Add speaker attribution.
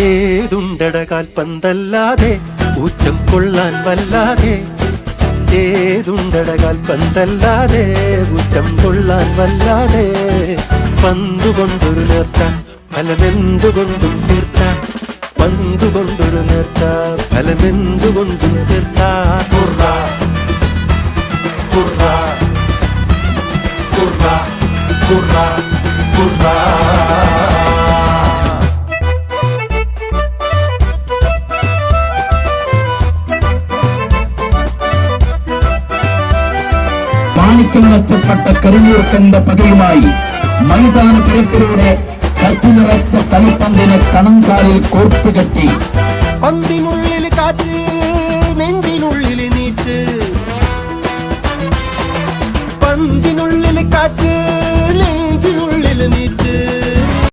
Speaker 1: ഏതുണ്ടട കാൽപന്തല്ലാതെ ഊറ്റം കൊള്ളാൻ വല്ലാതെ. ഏതുണ്ടട കാൽപന്തല്ലാതെ ഊറ്റം കൊള്ളാൻ വല്ലാതെ. പന്തുകൊണ്ടൊരു നേർച്ച ഫലമെന്തുകൊണ്ടും തീർച്ച. പന്തുകൊണ്ടൊരു നേർച്ച ഫലമെന്തുകൊണ്ടും തീർച്ച. കുർറ കുർറ കുർറ കുർറ കുർറ.
Speaker 2: മാണിക്യം നഷ്ടപ്പെട്ട കരിമൂർക്കന്റെ പകയുമായി മൈതാന പരപ്പിലൂടെ കത്തിനിറച്ച കളിപ്പന്തിനെ കണങ്കാലിൽ കോർത്തുകെട്ടി.
Speaker 1: പന്തിനുള്ളിൽ കാറ്റ് നെഞ്ചിനുള്ളിൽ നീറ്റ്. പന്തിനുള്ളിൽ കാറ്റ്